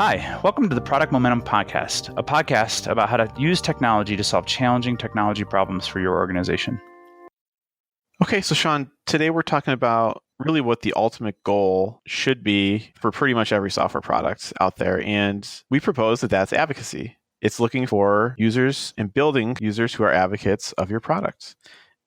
Hi, welcome to the Product Momentum Podcast, a podcast about how to use technology to solve challenging technology problems for your organization. Okay, so Sean, today we're talking about really what the ultimate goal should be for pretty much every software product out there. And we propose that that's advocacy. It's looking for users and building users who are advocates of your product.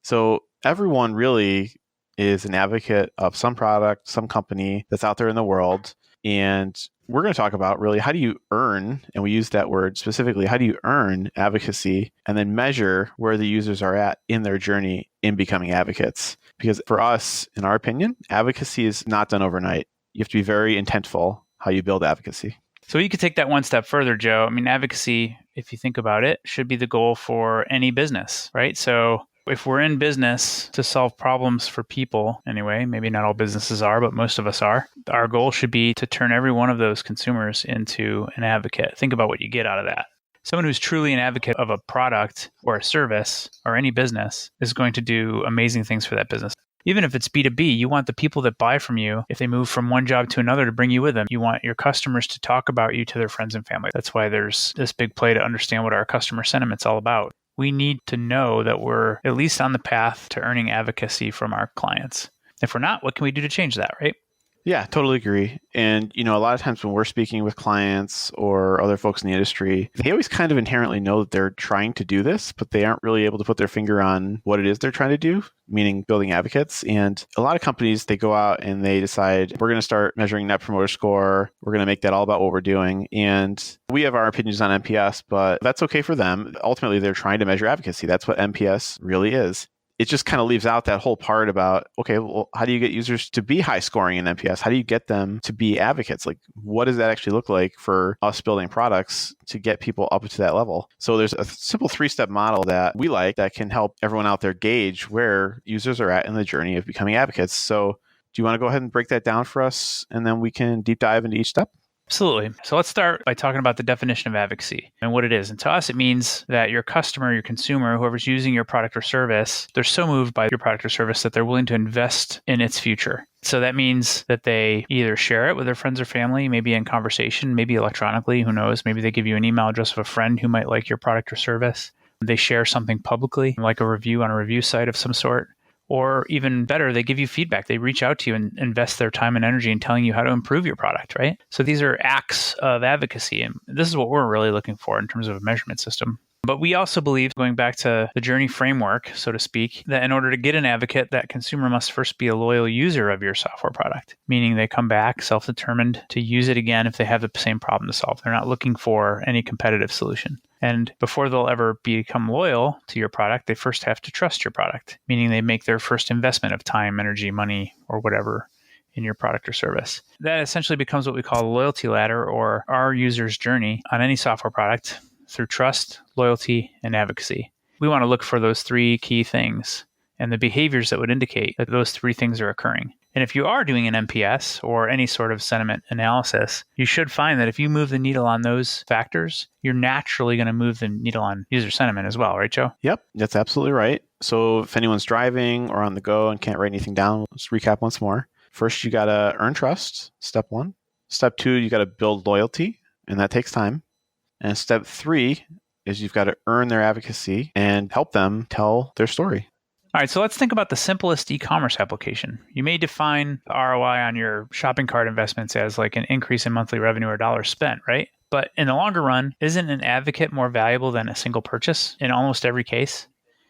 So everyone really is an advocate of some product, some company that's out there in the world. And we're going to talk about really how do you earn, and we use that word specifically, how do you earn advocacy and then measure where the users are at in their journey in becoming advocates. Because for us, in our opinion, advocacy is not done overnight. You have to be very intentful how you build advocacy. So you could take that one step further, Joe. I mean, advocacy, if you think about it, should be the goal for any business, right? So if we're in business to solve problems for people anyway, maybe not all businesses are, but most of us are, our goal should be to turn every one of those consumers into an advocate. Think about what you get out of that. Someone who's truly an advocate of a product or a service or any business is going to do amazing things for that business. Even if it's B2B, you want the people that buy from you, if they move from one job to another, to bring you with them. You want your customers to talk about you to their friends and family. That's why there's this big play to understand what our customer sentiment's all about. We need to know that we're at least on the path to earning advocacy from our clients. If we're not, what can we do to change that, right? Yeah, totally agree. And, a lot of times when we're speaking with clients or other folks in the industry, they always kind of inherently know that they're trying to do this, but they aren't really able to put their finger on what it is they're trying to do, meaning building advocates. And a lot of companies, they go out and they decide, we're going to start measuring Net Promoter Score. We're going to make that all about what we're doing. And we have our opinions on NPS, but that's okay for them. Ultimately, they're trying to measure advocacy. That's what NPS really is. It just kind of leaves out that whole part about, okay, well, how do you get users to be high scoring in NPS? How do you get them to be advocates? Like, what does that actually look like for us building products to get people up to that level? So there's a simple 3-step model that we like that can help everyone out there gauge where users are at in the journey of becoming advocates. So do you want to go ahead and break that down for us, and then we can deep dive into each step? Absolutely. So let's start by talking about the definition of advocacy and what it is. And to us, it means that your customer, your consumer, whoever's using your product or service, they're so moved by your product or service that they're willing to invest in its future. So that means that they either share it with their friends or family, maybe in conversation, maybe electronically, who knows? Maybe they give you an email address of a friend who might like your product or service. They share something publicly, like a review on a review site of some sort. Or even better, they give you feedback. They reach out to you and invest their time and energy in telling you how to improve your product, right? So these are acts of advocacy. And this is what we're really looking for in terms of a measurement system. But we also believe, going back to the journey framework, so to speak, that in order to get an advocate, that consumer must first be a loyal user of your software product, meaning they come back self-determined to use it again if they have the same problem to solve. They're not looking for any competitive solution. And before they'll ever become loyal to your product, they first have to trust your product, meaning they make their first investment of time, energy, money, or whatever in your product or service. That essentially becomes what we call the loyalty ladder, or our user's journey on any software product through trust, loyalty, and advocacy. We want to look for those 3 key things and the behaviors that would indicate that those 3 things are occurring. And if you are doing an NPS or any sort of sentiment analysis, you should find that if you move the needle on those factors, you're naturally going to move the needle on user sentiment as well, right, Joe? Yep, that's absolutely right. So if anyone's driving or on the go and can't write anything down, let's recap once more. First, you got to earn trust, step 1. Step 2, you got to build loyalty, and that takes time. And step 3 is you've got to earn their advocacy and help them tell their story. All right, so let's think about the simplest e-commerce application. You may define ROI on your shopping cart investments as like an increase in monthly revenue or dollars spent, right? But in the longer run, isn't an advocate more valuable than a single purchase in almost every case?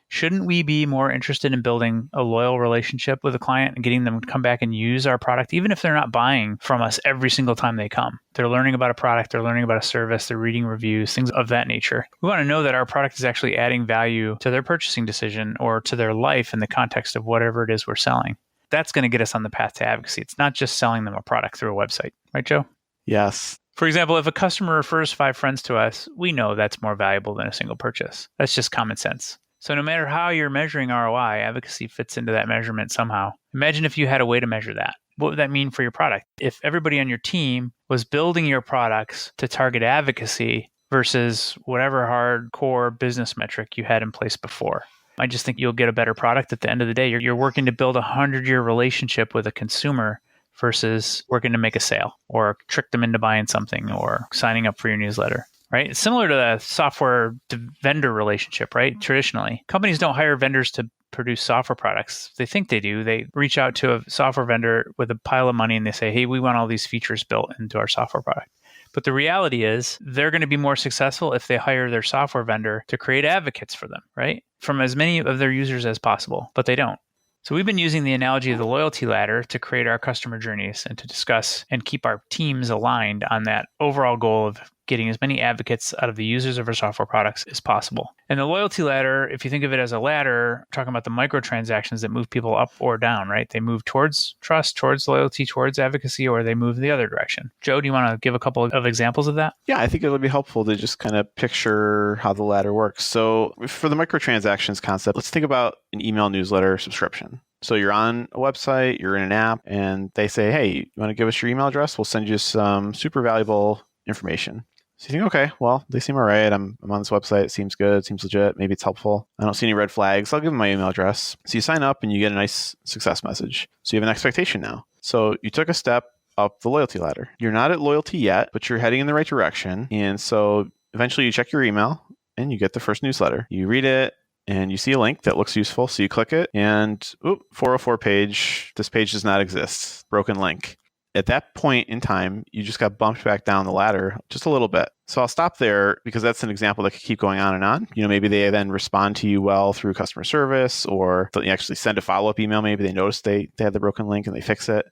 Shouldn't we be more interested in building a loyal relationship with a client and getting them to come back and use our product, even if they're not buying from us every single time they come? They're learning about a product, they're learning about a service, they're reading reviews, things of that nature. We want to know that our product is actually adding value to their purchasing decision or to their life in the context of whatever it is we're selling. That's going to get us on the path to advocacy. It's not just selling them a product through a website. Right, Joe? Yes. For example, if a customer refers 5 friends to us, we know that's more valuable than a single purchase. That's just common sense. So no matter how you're measuring ROI, advocacy fits into that measurement somehow. Imagine if you had a way to measure that. What would that mean for your product? If everybody on your team was building your products to target advocacy versus whatever hardcore business metric you had in place before, I just think you'll get a better product at the end of the day. You're working to build a 100-year relationship with a consumer versus working to make a sale or trick them into buying something or signing up for your newsletter. Right? It's similar to the software to vendor relationship, right? Traditionally, companies don't hire vendors to produce software products. They think they do. They reach out to a software vendor with a pile of money and they say, hey, we want all these features built into our software product. But the reality is they're going to be more successful if they hire their software vendor to create advocates for them, right? From as many of their users as possible, but they don't. So we've been using the analogy of the loyalty ladder to create our customer journeys and to discuss and keep our teams aligned on that overall goal of getting as many advocates out of the users of our software products as possible. And the loyalty ladder, if you think of it as a ladder, talking about the microtransactions that move people up or down, right? They move towards trust, towards loyalty, towards advocacy, or they move the other direction. Joe, do you want to give a couple of examples of that? Yeah, I think it'll be helpful to just kind of picture how the ladder works. So for the microtransactions concept, let's think about an email newsletter subscription. So you're on a website, you're in an app, and they say, hey, you want to give us your email address? We'll send you some super valuable information. So you think, okay, well, they seem all right. I'm on this website. It seems good. It seems legit. Maybe it's helpful. I don't see any red flags. I'll give them my email address. So you sign up and you get a nice success message. So you have an expectation now. So you took a step up the loyalty ladder. You're not at loyalty yet, but you're heading in the right direction. And so eventually you check your email and you get the first newsletter. You read it and you see a link that looks useful. So you click it and 404 page. This page does not exist. Broken link. At that point in time, you just got bumped back down the ladder just a little bit. So I'll stop there because that's an example that could keep going on and on. Maybe they then respond to you well through customer service, or they actually send a follow-up email. Maybe they notice they had the broken link and they fix it.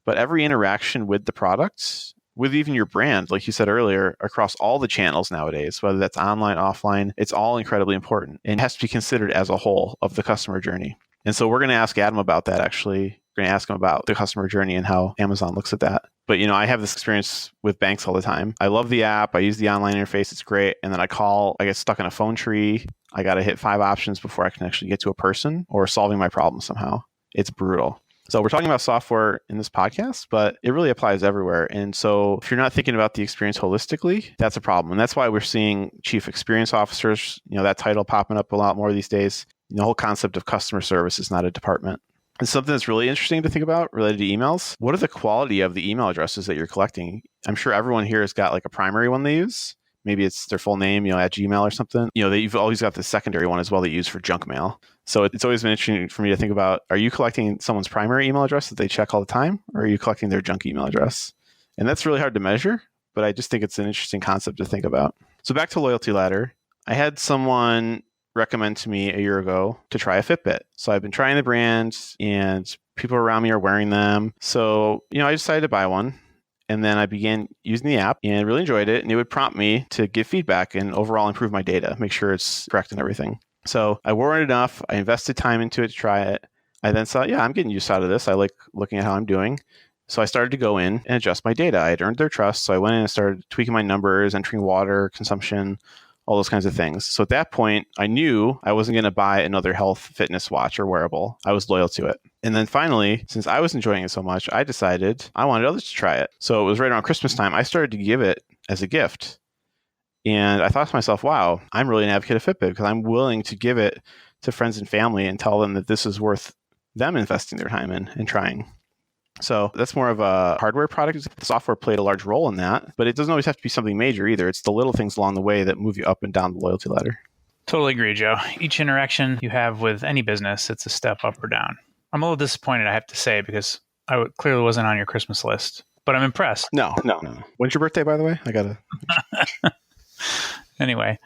But every interaction with the product, with even your brand, like you said earlier, across all the channels nowadays, whether that's online, offline, it's all incredibly important and has to be considered as a whole of the customer journey. And so we're going to ask Adam about that, actually. We're going to ask him about the customer journey and how Amazon looks at that. But, I have this experience with banks all the time. I love the app. I use the online interface. It's great. And then I get stuck in a phone tree. I got to hit 5 options before I can actually get to a person or solving my problem somehow. It's brutal. So we're talking about software in this podcast, but it really applies everywhere. And so if you're not thinking about the experience holistically, that's a problem. And that's why we're seeing chief experience officers, that title popping up a lot more these days. The whole concept of customer service is not a department. And something that's really interesting to think about related to emails, what are the quality of the email addresses that you're collecting? I'm sure everyone here has got like a primary one they use. Maybe it's their full name, at Gmail or something. You've always got the secondary one as well that you use for junk mail. So it's always been interesting for me to think about, are you collecting someone's primary email address that they check all the time, or are you collecting their junk email address? And that's really hard to measure, but I just think it's an interesting concept to think about. So back to loyalty ladder, I had someone recommend to me a year ago to try a Fitbit. So I've been trying the brand and people around me are wearing them. So, I decided to buy one. And then I began using the app and really enjoyed it. And it would prompt me to give feedback and overall improve my data, make sure it's correct and everything. So I wore it enough. I invested time into it to try it. I then thought, I'm getting use out of this. I like looking at how I'm doing. So I started to go in and adjust my data. I had earned their trust. So I went in and started tweaking my numbers, entering water consumption, all those kinds of things. So at that point, I knew I wasn't going to buy another health fitness watch or wearable. I was loyal to it. And then finally, since I was enjoying it so much, I decided I wanted others to try it. So it was right around Christmas time. I started to give it as a gift. And I thought to myself, wow, I'm really an advocate of Fitbit because I'm willing to give it to friends and family and tell them that this is worth them investing their time in and trying. So that's more of a hardware product. The software played a large role in that, but it doesn't always have to be something major either. It's the little things along the way that move you up and down the loyalty ladder. Totally agree, Joe. Each interaction you have with any business, it's a step up or down. I'm a little disappointed, I have to say, because clearly wasn't on your Christmas list, but I'm impressed. No. When's your birthday, by the way? I got to... Anyway,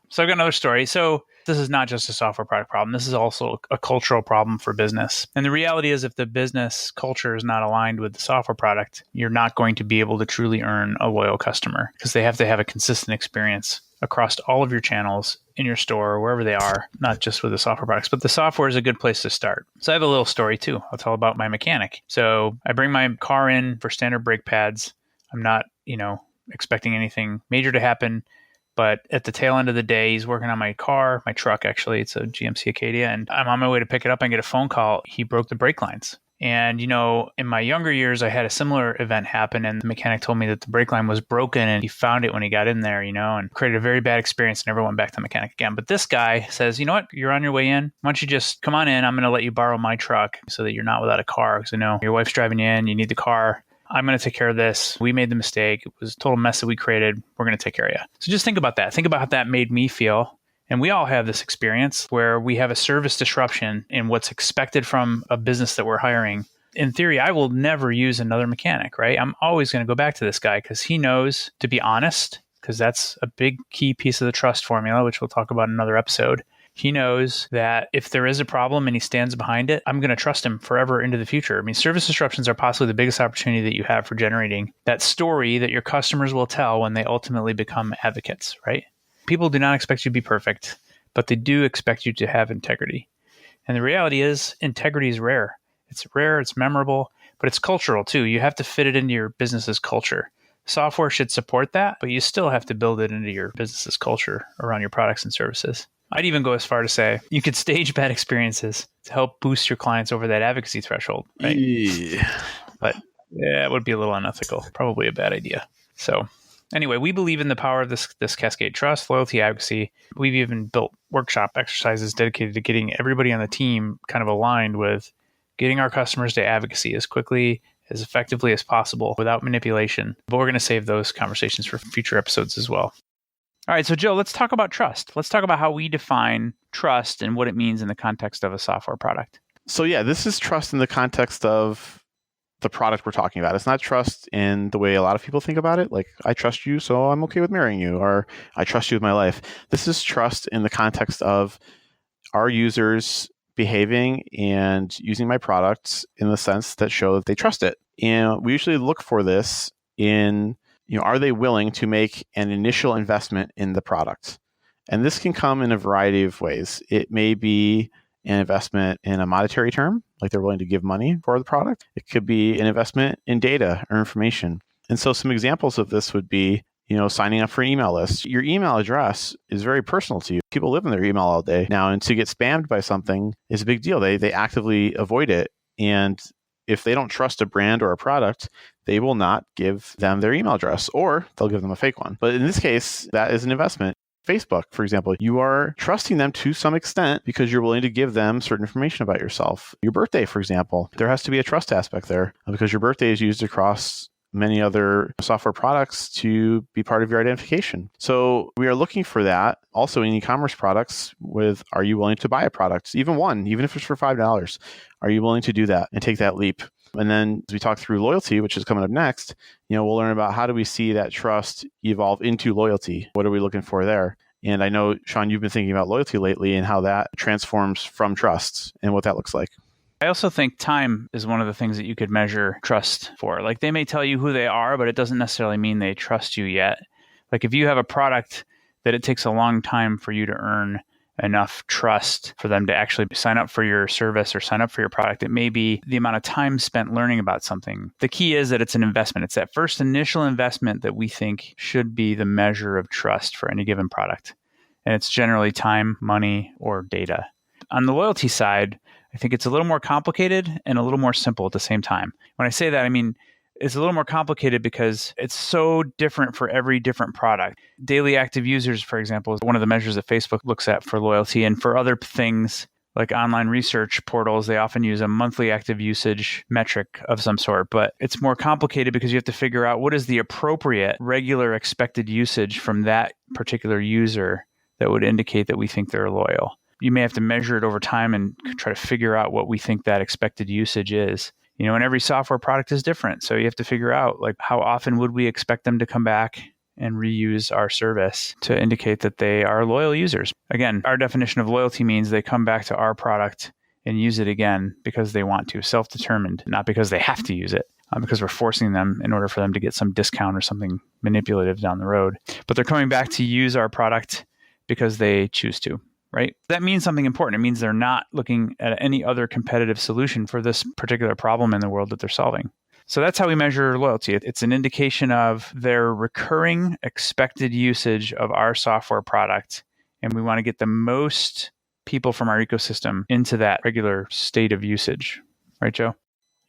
so I've got another story. So this is not just a software product problem. This is also a cultural problem for business. And the reality is if the business culture is not aligned with the software product, you're not going to be able to truly earn a loyal customer because they have to have a consistent experience across all of your channels in your store, wherever they are, not just with the software products. But the software is a good place to start. So I have a little story too. I'll tell about my mechanic. So I bring my car in for standard brake pads. I'm not, expecting anything major to happen. But at the tail end of the day, he's working on my truck, actually. It's a GMC Acadia. And I'm on my way to pick it up and get a phone call. He broke the brake lines. And, in my younger years, I had a similar event happen, and the mechanic told me that the brake line was broken and he found it when he got in there, and created a very bad experience and never went back to the mechanic again. But this guy says, you know what? You're on your way in. Why don't you just come on in? I'm going to let you borrow my truck so that you're not without a car, because I know your wife's driving you in. You need the car. I'm going to take care of this. We made the mistake. It was a total mess that we created. We're going to take care of you. So just think about that. Think about how that made me feel. And we all have this experience where we have a service disruption in what's expected from a business that we're hiring. In theory, I will never use another mechanic, right? I'm always going to go back to this guy because he knows to be honest, because that's a big key piece of the trust formula, which we'll talk about in another episode. He knows that if there is a problem and he stands behind it, I'm going to trust him forever into the future. I mean, service disruptions are possibly the biggest opportunity that you have for generating that story that your customers will tell when they ultimately become advocates, right? People do not expect you to be perfect, but they do expect you to have integrity. And the reality is, integrity is rare. It's rare, it's memorable, but it's cultural too. You have to fit it into your business's culture. Software should support that, but you still have to build it into your business's culture around your products and services. I'd even go as far to say you could stage bad experiences to help boost your clients over that advocacy threshold, right? Yeah. But yeah, it would be a little unethical, probably a bad idea. So anyway, we believe in the power of this cascade: trust, loyalty, advocacy. We've even built workshop exercises dedicated to getting everybody on the team kind of aligned with getting our customers to advocacy as quickly, as effectively as possible without manipulation. But we're going to save those conversations for future episodes as well. All right, so Joe, let's talk about trust. Let's talk about how we define trust and what it means in the context of a software product. So yeah, this is trust in the context of the product we're talking about. It's not trust in the way a lot of people think about it, like I trust you, so I'm okay with marrying you, or I trust you with my life. This is trust in the context of our users behaving and using my products in the sense that show that they trust it. And we usually look for this in, are they willing to make an initial investment in the product? And this can come in a variety of ways. It may be an investment in a monetary term, like they're willing to give money for the product. It could be an investment in data or information. And so some examples of this would be, signing up for an email list. Your email address is very personal to you. People live in their email all day now, and to get spammed by something is a big deal. They actively avoid it. And if they don't trust a brand or a product, they will not give them their email address, or they'll give them a fake one. But in this case, that is an investment. Facebook, for example, you are trusting them to some extent because you're willing to give them certain information about yourself. Your birthday, for example, there has to be a trust aspect there because your birthday is used across many other software products to be part of your identification. So we are looking for that also in e-commerce products with, are you willing to buy a product? Even one, even if it's for $5, are you willing to do that and take that leap? And then as we talk through loyalty, which is coming up next, we'll learn about how do we see that trust evolve into loyalty? What are we looking for there? And I know, Sean, you've been thinking about loyalty lately and how that transforms from trust and what that looks like. I also think time is one of the things that you could measure trust for. Like, they may tell you who they are, but it doesn't necessarily mean they trust you yet. Like, if you have a product that it takes a long time for you to earn enough trust for them to actually sign up for your service or sign up for your product, it may be the amount of time spent learning about something. The key is that it's an investment. It's that first initial investment that we think should be the measure of trust for any given product. And it's generally time, money, or data. On the loyalty side, I think it's a little more complicated and a little more simple at the same time. When I say that, I mean, it's a little more complicated because it's so different for every different product. Daily active users, for example, is one of the measures that Facebook looks at for loyalty. And for other things like online research portals, they often use a monthly active usage metric of some sort. But it's more complicated because you have to figure out what is the appropriate, regular expected usage from that particular user that would indicate that we think they're loyal. You may have to measure it over time and try to figure out what we think that expected usage is. And every software product is different. So you have to figure out, like, how often would we expect them to come back and reuse our service to indicate that they are loyal users. Again, our definition of loyalty means they come back to our product and use it again because they want to, self-determined, not because they have to use it, because we're forcing them in order for them to get some discount or something manipulative down the road. But they're coming back to use our product because they choose to. Right? That means something important. It means they're not looking at any other competitive solution for this particular problem in the world that they're solving. So that's how we measure loyalty. It's an indication of their recurring expected usage of our software product. And we want to get the most people from our ecosystem into that regular state of usage. Right, Joe?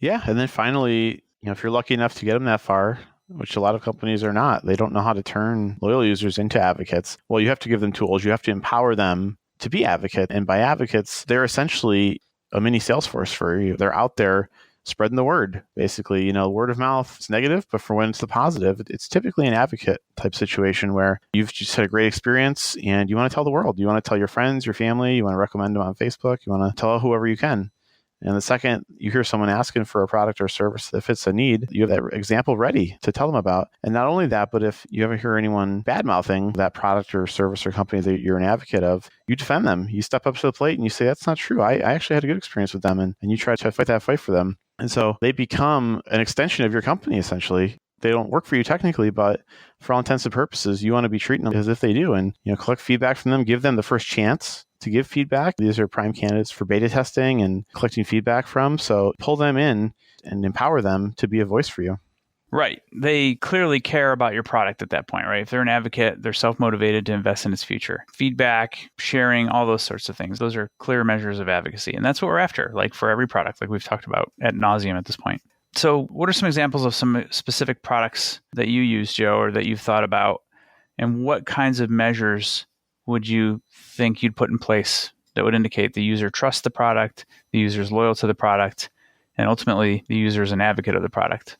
Yeah. And then finally, if you're lucky enough to get them that far, which a lot of companies are not, they don't know how to turn loyal users into advocates. Well, you have to give them tools. You have to empower them to be advocates. And by advocates, they're essentially a mini Salesforce for you. They're out there spreading the word. Basically, word of mouth is negative, but for when it's the positive, it's typically an advocate type situation where you've just had a great experience and you want to tell the world. You want to tell your friends, your family, you want to recommend them on Facebook, you want to tell whoever you can. And the second you hear someone asking for a product or service that fits a need, you have that example ready to tell them about. And not only that, but if you ever hear anyone bad-mouthing that product or service or company that you're an advocate of, you defend them. You step up to the plate and you say, that's not true. I actually had a good experience with them. And you try to fight that fight for them. And so they become an extension of your company, essentially. They don't work for you technically, but for all intents and purposes, you want to be treating them as if they do and, collect feedback from them, give them the first chance to give feedback. These are prime candidates for beta testing and collecting feedback from. So pull them in and empower them to be a voice for you. Right. They clearly care about your product at that point, right? If they're an advocate, they're self-motivated to invest in its future. Feedback, sharing, all those sorts of things. Those are clear measures of advocacy. And that's what we're after, like for every product, like we've talked about ad nauseum at this point. So what are some examples of some specific products that you use, Joe, or that you've thought about? And what kinds of measures would you think you'd put in place that would indicate the user trusts the product, the user is loyal to the product, and ultimately the user is an advocate of the product?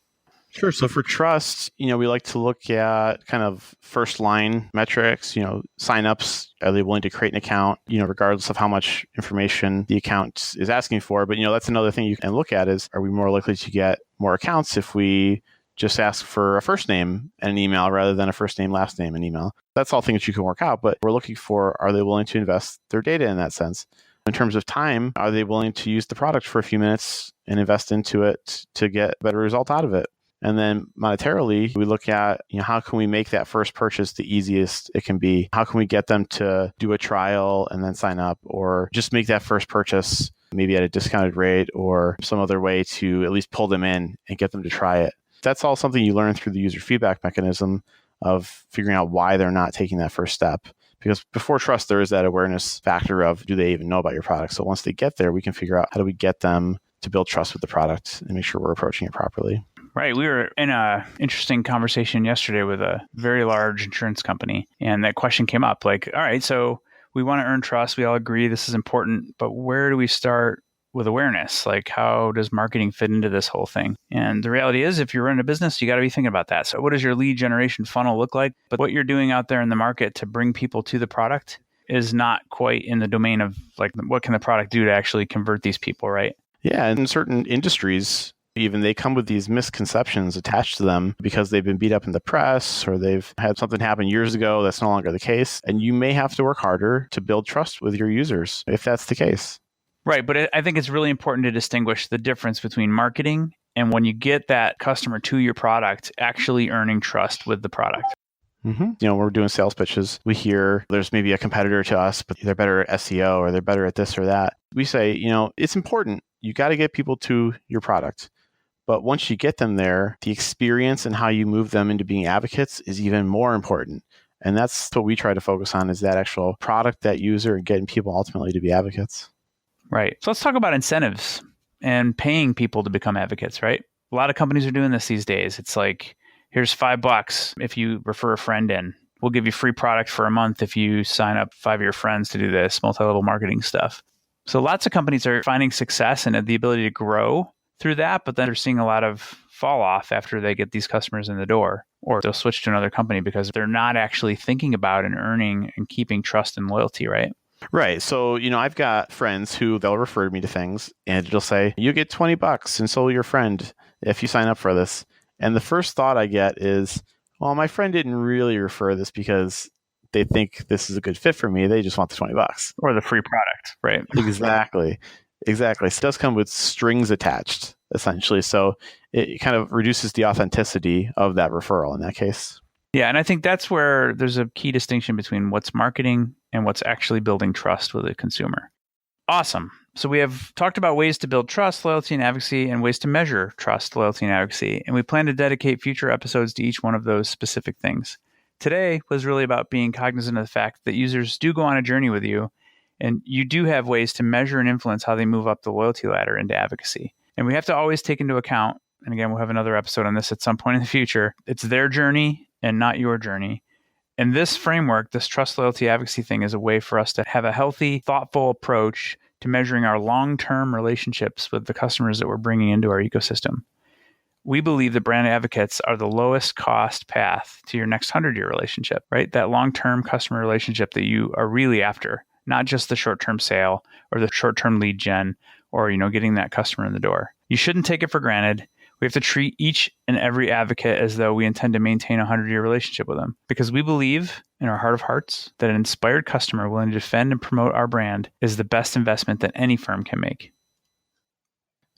Sure. So for trust, we like to look at kind of first line metrics, signups. Are they willing to create an account, regardless of how much information the account is asking for? But, that's another thing you can look at is, are we more likely to get more accounts if we just ask for a first name and an email rather than a first name, last name and email? That's all things you can work out, but we're looking for, are they willing to invest their data in that sense? In terms of time, are they willing to use the product for a few minutes and invest into it to get a better result out of it? And then monetarily, we look at, how can we make that first purchase the easiest it can be? How can we get them to do a trial and then sign up, or just make that first purchase maybe at a discounted rate or some other way to at least pull them in and get them to try it? That's all something you learn through the user feedback mechanism of figuring out why they're not taking that first step. Because before trust, there is that awareness factor of, do they even know about your product? So once they get there, we can figure out how do we get them to build trust with the product and make sure we're approaching it properly. Right. We were in an interesting conversation yesterday with a very large insurance company, and that question came up like, all right, so we want to earn trust. We all agree this is important, but where do we start with awareness? Like, how does marketing fit into this whole thing? And the reality is, if you're running a business, you got to be thinking about that. So what does your lead generation funnel look like? But what you're doing out there in the market to bring people to the product is not quite in the domain of like, what can the product do to actually convert these people, right? Yeah. And in certain industries, even they come with these misconceptions attached to them because they've been beat up in the press or they've had something happen years ago that's no longer the case. And you may have to work harder to build trust with your users if that's the case. Right. But I think it's really important to distinguish the difference between marketing and when you get that customer to your product, actually earning trust with the product. Mm-hmm. We're doing sales pitches. We hear there's maybe a competitor to us, but they're better at SEO or they're better at this or that. We say, it's important. You got to get people to your product. But once you get them there, the experience and how you move them into being advocates is even more important. And that's what we try to focus on, is that actual product, that user, and getting people ultimately to be advocates. Right. So let's talk about incentives and paying people to become advocates, right? A lot of companies are doing this these days. It's like, here's $5 if you refer a friend in. We'll give you free product for a month if you sign up 5 of your friends to do this multi-level marketing stuff. So lots of companies are finding success and the ability to grow through that, but then they're seeing a lot of fall off after they get these customers in the door, or they'll switch to another company because they're not actually thinking about and earning and keeping trust and loyalty, right? Right. So, I've got friends who they'll refer me to things and it'll say, you get $20 and so will your friend if you sign up for this. And the first thought I get is, well, my friend didn't really refer this because they think this is a good fit for me. They just want the $20. Or the free product, right? Exactly. Exactly. So it does come with strings attached, essentially. So it kind of reduces the authenticity of that referral in that case. Yeah. And I think that's where there's a key distinction between what's marketing and what's actually building trust with a consumer. Awesome. So we have talked about ways to build trust, loyalty, and advocacy, and ways to measure trust, loyalty, and advocacy. And we plan to dedicate future episodes to each one of those specific things. Today was really about being cognizant of the fact that users do go on a journey with you, and you do have ways to measure and influence how they move up the loyalty ladder into advocacy. And we have to always take into account, and again, we'll have another episode on this at some point in the future, it's their journey and not your journey. And this framework, this trust, loyalty, advocacy thing is a way for us to have a healthy, thoughtful approach to measuring our long-term relationships with the customers that we're bringing into our ecosystem. We believe that brand advocates are the lowest cost path to your next 100-year relationship, right? That long-term customer relationship that you are really after, not just the short-term sale or the short-term lead gen or, getting that customer in the door. You shouldn't take it for granted. We have to treat each and every advocate as though we intend to maintain a 100-year relationship with them, because we believe in our heart of hearts that an inspired customer willing to defend and promote our brand is the best investment that any firm can make.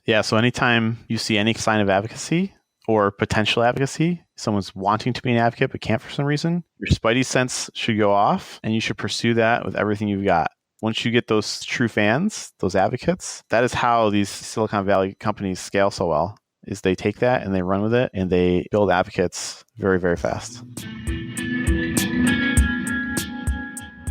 Yeah, so anytime you see any sign of advocacy or potential advocacy, someone's wanting to be an advocate but can't for some reason, your spidey sense should go off and you should pursue that with everything you've got. Once you get those true fans, those advocates, that is how these Silicon Valley companies scale so well. Is they take that and they run with it and they build advocates very, very fast.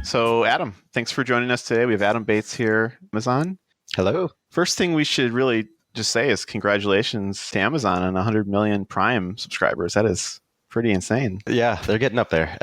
So Adam, thanks for joining us today. We have Adam Bates here, Amazon. Hello. First thing we should really just say is congratulations to Amazon on 100 million Prime subscribers. That is pretty insane. Yeah, they're getting up there.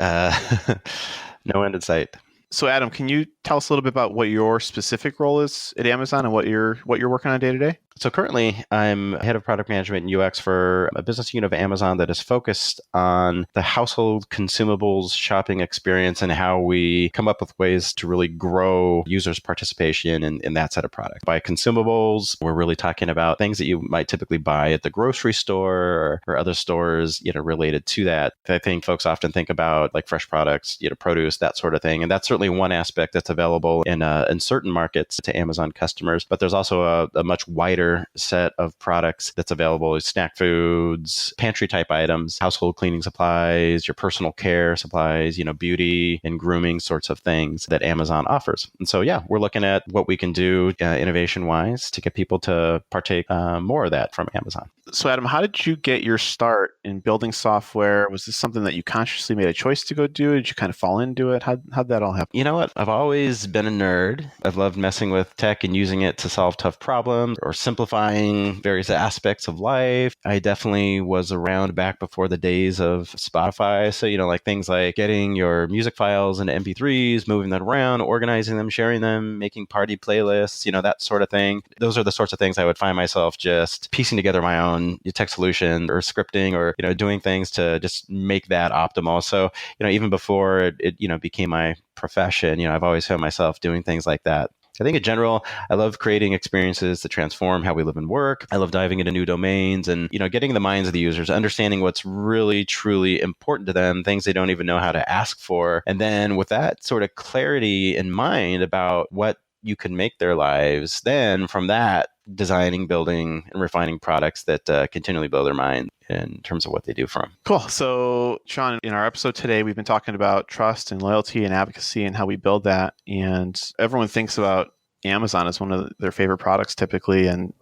No end in sight. So Adam, can you tell us a little bit about what your specific role is at Amazon and what you're working on day to day? So currently, I'm head of product management and UX for a business unit of Amazon that is focused on the household consumables shopping experience and how we come up with ways to really grow users' participation in that set of products. By consumables, we're really talking about things that you might typically buy at the grocery store or other stores, related to that. I think folks often think about like fresh products, produce, that sort of thing. And that's certainly one aspect that's available in certain markets to Amazon customers. But there's also a much wider set of products that's available: snack foods, pantry type items, household cleaning supplies, your personal care supplies, beauty and grooming sorts of things that Amazon offers. And so, yeah, we're looking at what we can do innovation wise to get people to partake more of that from Amazon. So Adam, how did you get your start in building software? Was this something that you consciously made a choice to go do? Did you kind of fall into it? How'd that all happen? You know what? I've always been a nerd. I've loved messing with tech and using it to solve tough problems or simplifying various aspects of life. I definitely was around back before the days of Spotify. So, like things like getting your music files into MP3s, moving them around, organizing them, sharing them, making party playlists, that sort of thing. Those are the sorts of things I would find myself just piecing together my own tech solution or scripting or, doing things to just make that optimal. So, even before it became my profession, I've always found myself doing things like that. I think in general, I love creating experiences that transform how we live and work. I love diving into new domains and, getting in the minds of the users, understanding what's really, truly important to them, things they don't even know how to ask for. And then with that sort of clarity in mind about what you can make their lives, then from that, designing, building, and refining products that continually blow their mind in terms of what they do for them. Cool. So, Sean, in our episode today, we've been talking about trust and loyalty and advocacy and how we build that. And everyone thinks about Amazon as one of their favorite products typically. And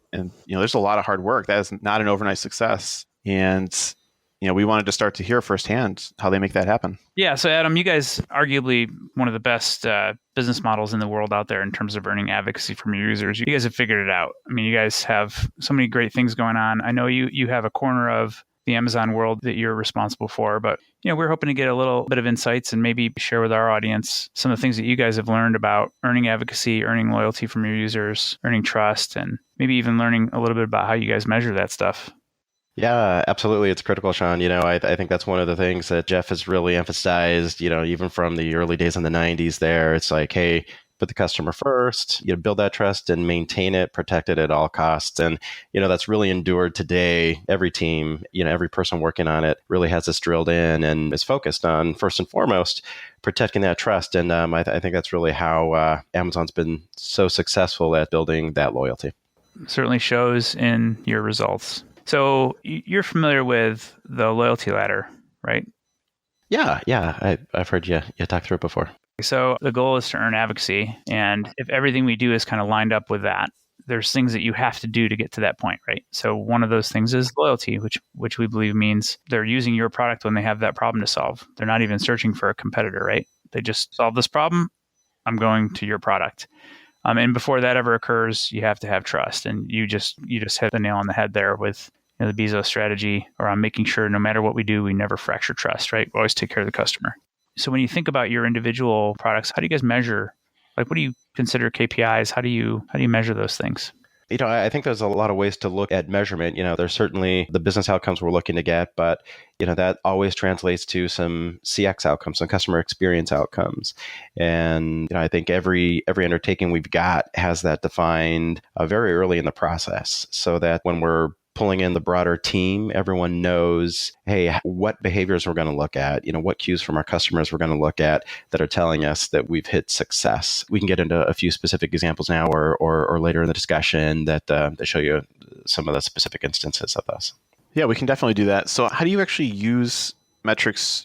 there's a lot of hard work. That is not an overnight success. And we wanted to start to hear firsthand how they make that happen. Yeah. So Adam, you guys arguably one of the best business models in the world out there in terms of earning advocacy from your users. You guys have figured it out. I mean, you guys have so many great things going on. I know you have a corner of the Amazon world that you're responsible for, but we're hoping to get a little bit of insights and maybe share with our audience some of the things that you guys have learned about earning advocacy, earning loyalty from your users, earning trust, and maybe even learning a little bit about how you guys measure that stuff. Yeah, absolutely. It's critical, Sean. I think that's one of the things that Jeff has really emphasized, even from the early days in the 90s there. It's like, hey, put the customer first, build that trust and maintain it, protect it at all costs. And, that's really endured today. Every team, every person working on it really has this drilled in and is focused on, first and foremost, protecting that trust. And I think that's really how Amazon's been so successful at building that loyalty. Certainly shows in your results. So you're familiar with the loyalty ladder, right? Yeah. I've heard you talk through it before. So the goal is to earn advocacy. And if everything we do is kind of lined up with that, there's things that you have to do to get to that point, right? So one of those things is loyalty, which we believe means they're using your product when they have that problem to solve. They're not even searching for a competitor, right? They just solve this problem. I'm going to your product. And before that ever occurs, you have to have trust. And you just hit the nail on the head there with the Bezos strategy around making sure no matter what we do, we never fracture trust, right? We always take care of the customer. So when you think about your individual products, how do you guys measure? Like, what do you consider KPIs? How do you measure those things? I think there's a lot of ways to look at measurement. There's certainly the business outcomes we're looking to get, but that always translates to some CX outcomes, some customer experience outcomes. And I think every undertaking we've got has that defined very early in the process, so that when we're pulling in the broader team, everyone knows, hey, what behaviors we're going to look at, what cues from our customers we're going to look at that are telling us that we've hit success. We can get into a few specific examples now or later in the discussion that show you some of the specific instances of this. Yeah, we can definitely do that. So how do you actually use metrics?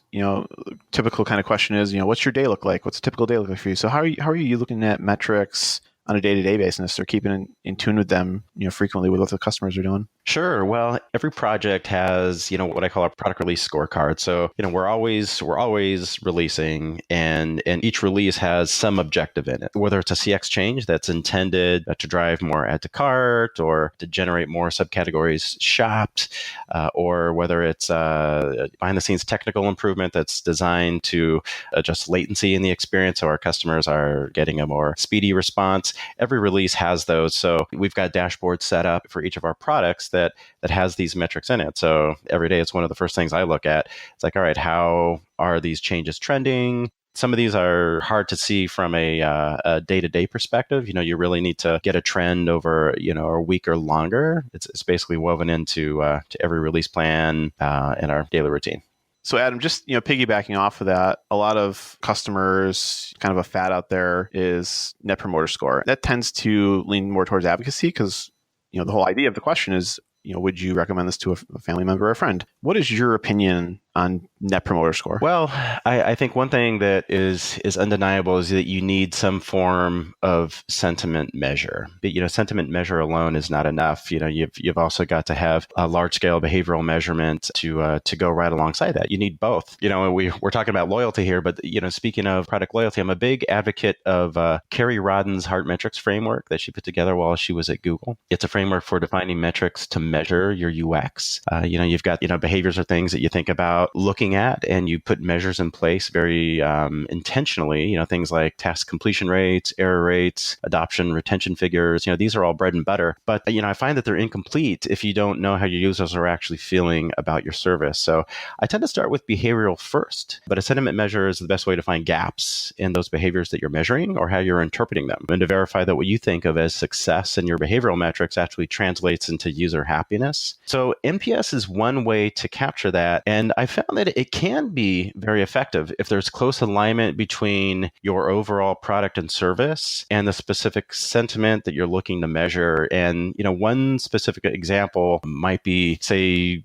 Typical kind of question is, what's your day look like? What's a typical day look like for you? So how are you looking at metrics on a day-to-day basis, or keeping in tune with them, frequently with what the customers are doing? Sure. Well, every project has, what I call a product release scorecard. So, we're always releasing, and each release has some objective in it, whether it's a CX change that's intended to drive more add to cart or to generate more subcategories shopped, or whether it's behind the scenes technical improvement that's designed to adjust latency in the experience so our customers are getting a more speedy response. Every release has those. So we've got dashboards set up for each of our products that has these metrics in it. So every day it's one of the first things I look at. It's like, all right, how are these changes trending? Some of these are hard to see from a day-to-day perspective. You really need to get a trend over, a week or longer. It's basically woven into to every release plan in our daily routine. So Adam, just piggybacking off of that, a lot of customers, kind of a fad out there is Net Promoter Score. That tends to lean more towards advocacy because the whole idea of the question is, would you recommend this to a family member or a friend? What is your opinion on Net Promoter Score? Well, I think one thing that is undeniable is that you need some form of sentiment measure. But, sentiment measure alone is not enough. You've also got to have a large scale behavioral measurement to go right alongside that. You need both. We're talking about loyalty here, but speaking of product loyalty, I'm a big advocate of Carrie Rodden's Heart Metrics framework that she put together while she was at Google. It's a framework for defining metrics to measure your UX. You've got behaviors or things that you think about looking at, and you put measures in place very intentionally, things like task completion rates, error rates, adoption, retention figures. These are all bread and butter. But, I find that they're incomplete if you don't know how your users are actually feeling about your service. So I tend to start with behavioral first, but a sentiment measure is the best way to find gaps in those behaviors that you're measuring or how you're interpreting them, and to verify that what you think of as success in your behavioral metrics actually translates into user happiness. So NPS is one way to capture that. And I found that it can be very effective if there's close alignment between your overall product and service and the specific sentiment that you're looking to measure. And, one specific example might be, say,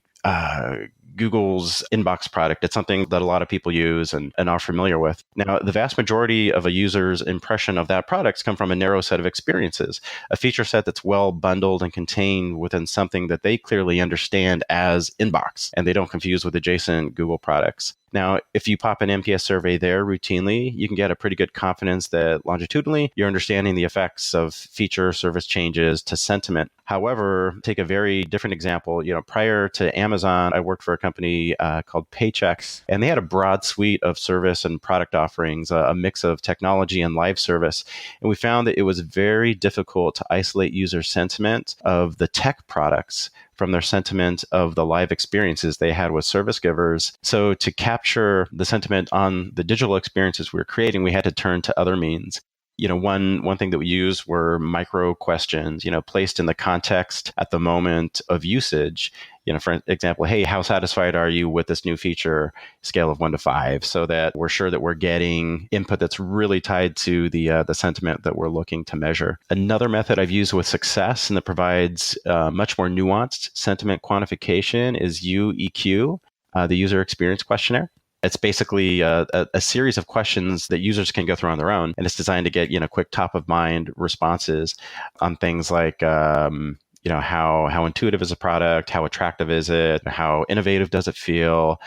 Google's inbox product. It's something that a lot of people use and are familiar with. Now, the vast majority of a user's impression of that product come from a narrow set of experiences, a feature set that's well bundled and contained within something that they clearly understand as inbox, and they don't confuse with adjacent Google products. Now, if you pop an NPS survey there routinely, you can get a pretty good confidence that longitudinally, you're understanding the effects of feature service changes to sentiment. However, take a very different example. Prior to Amazon, I worked for a company called Paychex, and they had a broad suite of service and product offerings, a mix of technology and live service. And we found that it was very difficult to isolate user sentiment of the tech products from their sentiment of the live experiences they had with service givers. So to capture the sentiment on the digital experiences we were creating, we had to turn to other means. One thing that we used were micro questions, placed in the context at the moment of usage. For example, hey, how satisfied are you with this new feature, scale of 1 to 5, so that we're sure that we're getting input that's really tied to the sentiment that we're looking to measure. Another method I've used with success and that provides much more nuanced sentiment quantification is UEQ, the user experience questionnaire. It's basically a series of questions that users can go through on their own, and it's designed to get quick top of mind responses on things like how intuitive is a product, how attractive is it, how innovative does it feel,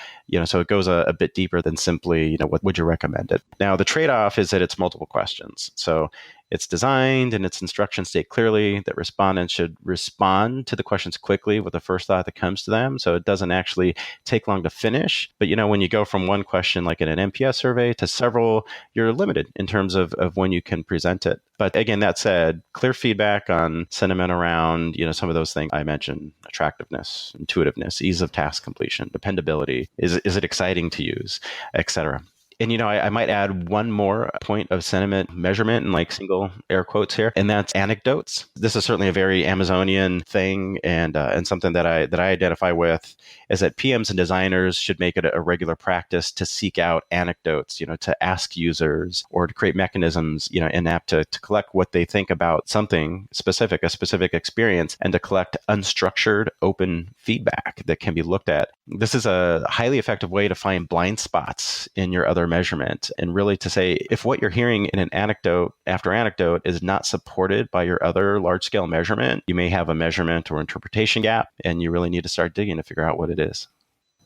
so it goes a bit deeper than simply what would you recommend it. Now the trade-off is that it's multiple questions. So it's designed and its instructions state clearly that respondents should respond to the questions quickly with the first thought that comes to them. So it doesn't actually take long to finish. But, when you go from one question, like in an NPS survey, to several, you're limited in terms of when you can present it. But again, that said, clear feedback on sentiment around, some of those things I mentioned: attractiveness, intuitiveness, ease of task completion, dependability. Is it exciting to use, et cetera. And, I might add one more point of sentiment measurement, and like single air quotes here, and that's anecdotes. This is certainly a very Amazonian thing, and something that I identify with is that PMs and designers should make it a regular practice to seek out anecdotes, to ask users or to create mechanisms, in app to collect what they think about something specific, a specific experience, and to collect unstructured, open feedback that can be looked at. This is a highly effective way to find blind spots in your other measurement, and really to say, if what you're hearing in an anecdote after anecdote is not supported by your other large-scale measurement, you may have a measurement or interpretation gap, and you really need to start digging to figure out what it is.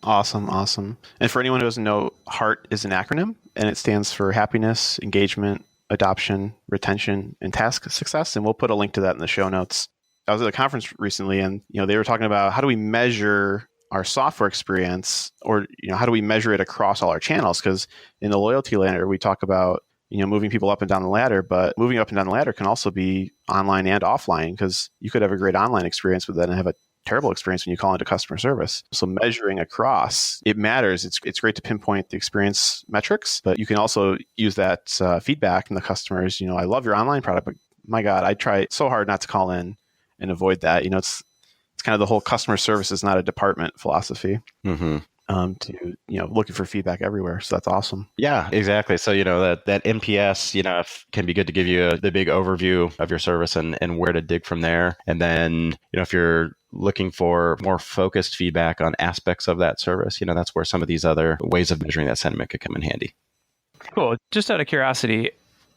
Awesome. And for anyone who doesn't know, HEART is an acronym, and it stands for happiness, engagement, adoption, retention, and task success. And we'll put a link to that in the show notes. I was at a conference recently, and they were talking about how do we measure our software experience, or how do we measure it across all our channels? Because in the loyalty ladder, we talk about moving people up and down the ladder, but moving up and down the ladder can also be online and offline, because you could have a great online experience, but then have a terrible experience when you call into customer service. So measuring across, it matters. It's great to pinpoint the experience metrics, but you can also use that feedback from the customers. I love your online product, but my God, I try so hard not to call in and avoid that. It's kind of the whole customer service is not a department philosophy. Mm-hmm. To looking for feedback everywhere. So that's awesome. Yeah, exactly. So that NPS can be good to give you the big overview of your service and where to dig from there. And then if you're looking for more focused feedback on aspects of that service, that's where some of these other ways of measuring that sentiment could come in handy. Cool. Just out of curiosity,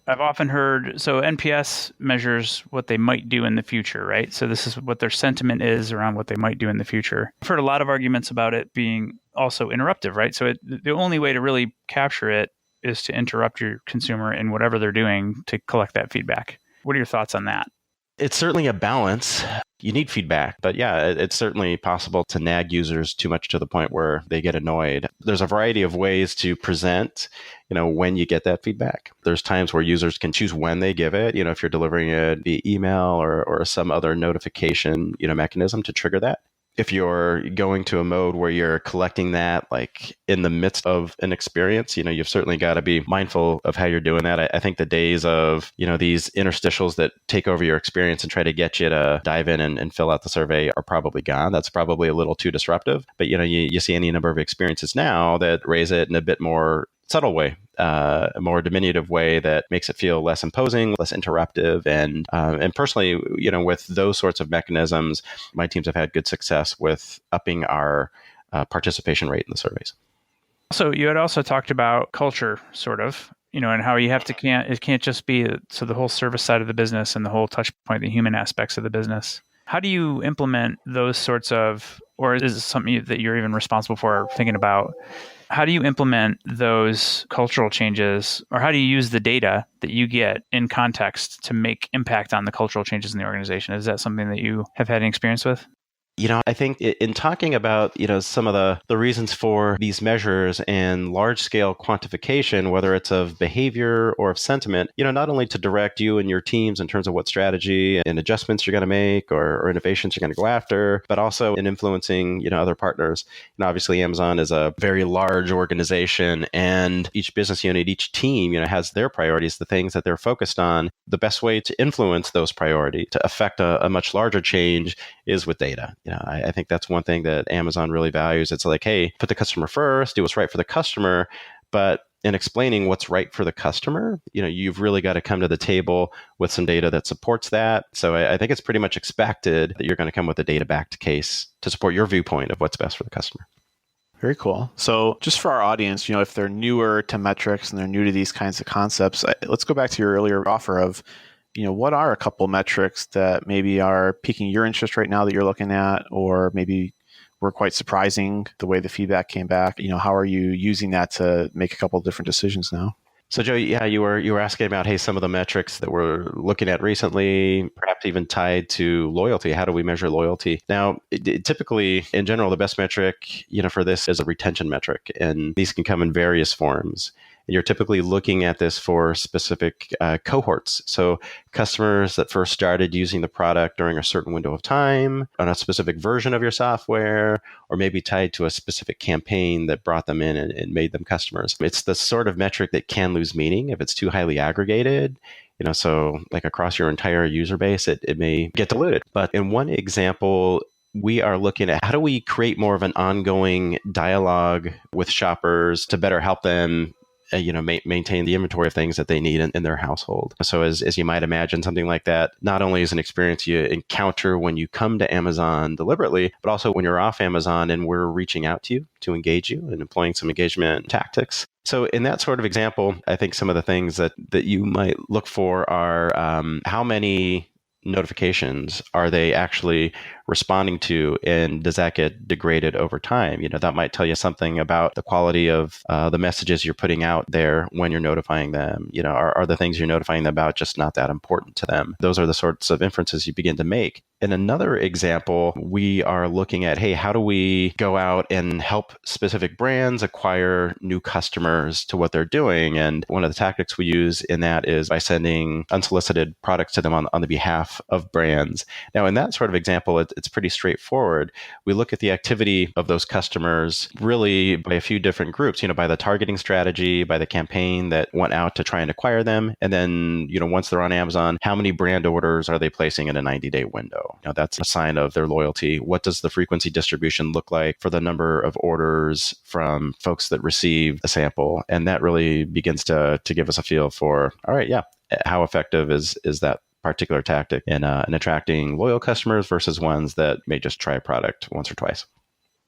I've often heard, so NPS measures what they might do in the future, right? So this is what their sentiment is around what they might do in the future. I've heard a lot of arguments about it being also interruptive, right? So the only way to really capture it is to interrupt your consumer in whatever they're doing to collect that feedback. What are your thoughts on that? It's certainly a balance. You need feedback, but yeah, it's certainly possible to nag users too much to the point where they get annoyed. There's a variety of ways to present, when you get that feedback. There's times where users can choose when they give it, if you're delivering it via email or some other notification, mechanism to trigger that. If you're going to a mode where you're collecting that like in the midst of an experience, you've certainly got to be mindful of how you're doing that. I think the days of, these interstitials that take over your experience and try to get you to dive in and fill out the survey are probably gone. That's probably a little too disruptive. But, you see any number of experiences now that raise it in a bit more subtle way, a more diminutive way that makes it feel less imposing, less interruptive. And personally, with those sorts of mechanisms, my teams have had good success with upping our participation rate in the surveys. So you had also talked about culture, sort of, and how you have to it can't just be the whole service side of the business and the whole touch point, the human aspects of the business. How do you implement those sorts of, or is it something that you're even responsible for thinking about? How do you implement those cultural changes, or how do you use the data that you get in context to make impact on the cultural changes in the organization? Is that something that you have had any experience with? I think in talking about, some of the reasons for these measures and large scale quantification, whether it's of behavior or of sentiment, not only to direct you and your teams in terms of what strategy and adjustments you're going to make or innovations you're going to go after, but also in influencing, other partners. Obviously, Amazon is a very large organization, and each business unit, each team, has their priorities, the things that they're focused on. The best way to influence those priorities, to affect a much larger change, is with data. I think that's one thing that Amazon really values. It's like, hey, put the customer first, do what's right for the customer. But in explaining what's right for the customer, you've really got to come to the table with some data that supports that. So I think it's pretty much expected that you're going to come with a data-backed case to support your viewpoint of what's best for the customer. Very cool. So just for our audience, if they're newer to metrics and they're new to these kinds of concepts, let's go back to your earlier offer of, what are a couple metrics that maybe are piquing your interest right now that you're looking at, or maybe were quite surprising the way the feedback came back? How are you using that to make a couple of different decisions now? So Joe, yeah, you were asking about, hey, some of the metrics that we're looking at recently, perhaps even tied to loyalty. How do we measure loyalty? Now, typically, in general, the best metric, for this is a retention metric, and these can come in various forms. You're typically looking at this for specific cohorts. So customers that first started using the product during a certain window of time on a specific version of your software, or maybe tied to a specific campaign that brought them in and made them customers. It's the sort of metric that can lose meaning if it's too highly aggregated. So like across your entire user base, it may get diluted. But in one example, we are looking at how do we create more of an ongoing dialogue with shoppers to better help them maintain the inventory of things that they need in their household. So as you might imagine, something like that not only is an experience you encounter when you come to Amazon deliberately, but also when you're off Amazon and we're reaching out to you to engage you and employing some engagement tactics. So in that sort of example, I think some of the things that you might look for are how many notifications are they actually responding to, and does that get degraded over time? That might tell you something about the quality of the messages you're putting out there when you're notifying them. Are the things you're notifying them about just not that important to them? Those are the sorts of inferences you begin to make. In another example, we are looking at, hey, how do we go out and help specific brands acquire new customers to what they're doing? And one of the tactics we use in that is by sending unsolicited products to them on the behalf of brands. Now, in that sort of example, it's pretty straightforward. We look at the activity of those customers really by a few different groups, by the targeting strategy, by the campaign that went out to try and acquire them. And then, once they're on Amazon, how many brand orders are they placing in a 90-day window? That's a sign of their loyalty. What does the frequency distribution look like for the number of orders from folks that receive a sample? And that really begins to give us a feel for, all right, yeah, how effective is that particular tactic in attracting loyal customers versus ones that may just try a product once or twice.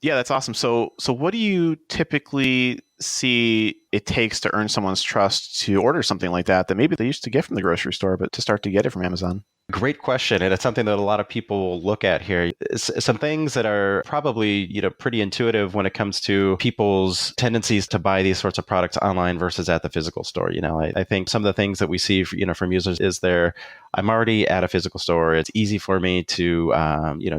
Yeah, that's awesome. So what do you typically see it takes to earn someone's trust to order something like that maybe they used to get from the grocery store, but to start to get it from Amazon? Great question. And it's something that a lot of people look at here. Some things that are probably, pretty intuitive when it comes to people's tendencies to buy these sorts of products online versus at the physical store. I think some of the things that we see, from users is I'm already at a physical store. It's easy for me to,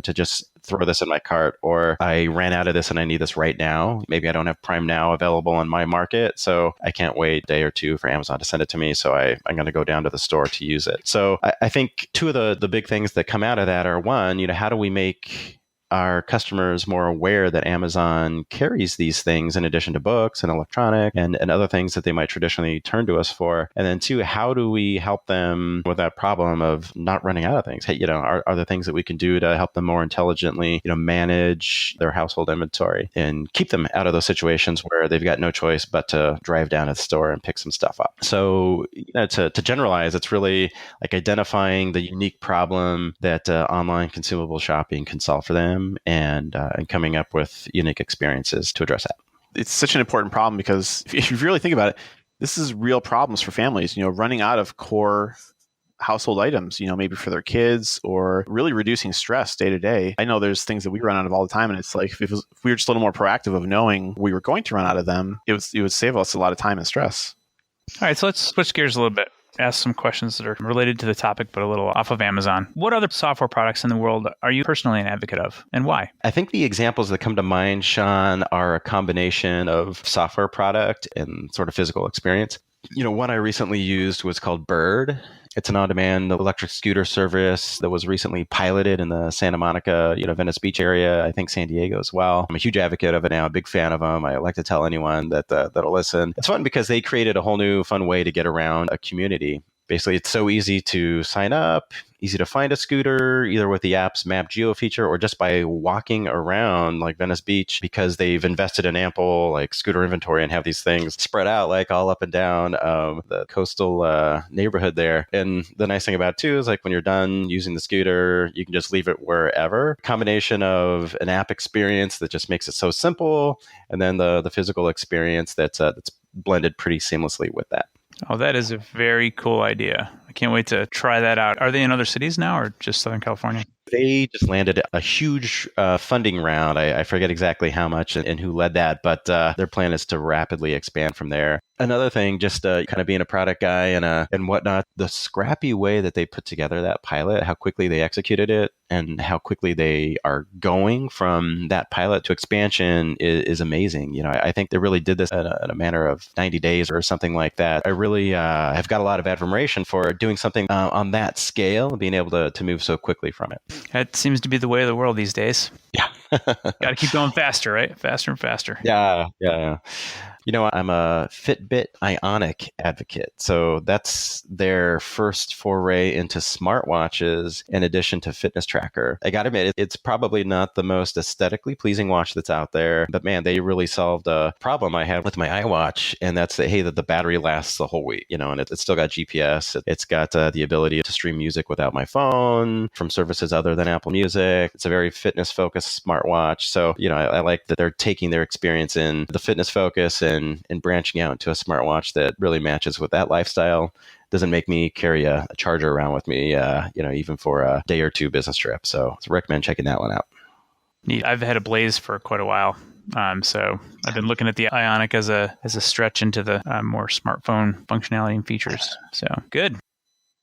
to just throw this in my cart, or I ran out of this and I need this right now. Maybe I don't have Prime Now available in my market, so I can't wait a day or two for Amazon to send it to me. So I'm going to go down to the store to use it. So I think two of the big things that come out of that are, one, how do we make our customers more aware that Amazon carries these things in addition to books and electronic and other things that they might traditionally turn to us for? And then two, how do we help them with that problem of not running out of things? Hey, are there things that we can do to help them more intelligently, manage their household inventory and keep them out of those situations where they've got no choice but to drive down to the store and pick some stuff up? So, to generalize, it's really like identifying the unique problem that online consumable shopping can solve for them, and coming up with unique experiences to address that. It's such an important problem because if you really think about it, this is real problems for families, running out of core household items, maybe for their kids, or really reducing stress day to day. I know there's things that we run out of all the time, and it's like if we were just a little more proactive of knowing we were going to run out of them, it would save us a lot of time and stress. All right, so let's switch gears a little bit. Ask some questions that are related to the topic, but a little off of Amazon. What other software products in the world are you personally an advocate of, and why? I think the examples that come to mind, Sean, are a combination of software product and sort of physical experience. One I recently used was called Bird. It's an on-demand electric scooter service that was recently piloted in the Santa Monica, Venice Beach area. I think San Diego as well. I'm a huge advocate of it now, a big fan of them. I like to tell anyone that'll listen. It's fun because they created a whole new fun way to get around a community. Basically, it's so easy to sign up, easy to find a scooter, either with the app's map geo feature or just by walking around like Venice Beach, because they've invested in ample like scooter inventory and have these things spread out like all up and down the coastal neighborhood there. And the nice thing about it too is like when you're done using the scooter, you can just leave it wherever. Combination of an app experience that just makes it so simple, and then the physical experience that's blended pretty seamlessly with that. Oh, that is a very cool idea. I can't wait to try that out. Are they in other cities now or just Southern California? They just landed a huge funding round. I forget exactly how much and who led that, but their plan is to rapidly expand from there. Another thing, just kind of being a product guy and whatnot, the scrappy way that they put together that pilot, how quickly they executed it, and how quickly they are going from that pilot to expansion is amazing. I think they really did this in a manner of 90 days or something like that. I really have got a lot of admiration for doing something on that scale and being able to move so quickly from it. That seems to be the way of the world these days. Yeah. Got to keep going faster, right? Faster and faster. Yeah. I'm a Fitbit Ionic advocate. So that's their first foray into smartwatches in addition to fitness tracker. I got to admit, it's probably not the most aesthetically pleasing watch that's out there, but man, they really solved a problem I had with my iWatch. And that's that the battery lasts the whole week, and it's still got GPS. It's got the ability to stream music without my phone from services other than Apple Music. It's a very fitness focused smartwatch. So, I like that they're taking their experience in the fitness focus and branching out into a smartwatch that really matches with that lifestyle. Doesn't make me carry a charger around with me, even for a day or two business trip. So I recommend checking that one out. Neat. I've had a Blaze for quite a while. So I've been looking at the Ionic as a stretch into the more smartphone functionality and features. So good.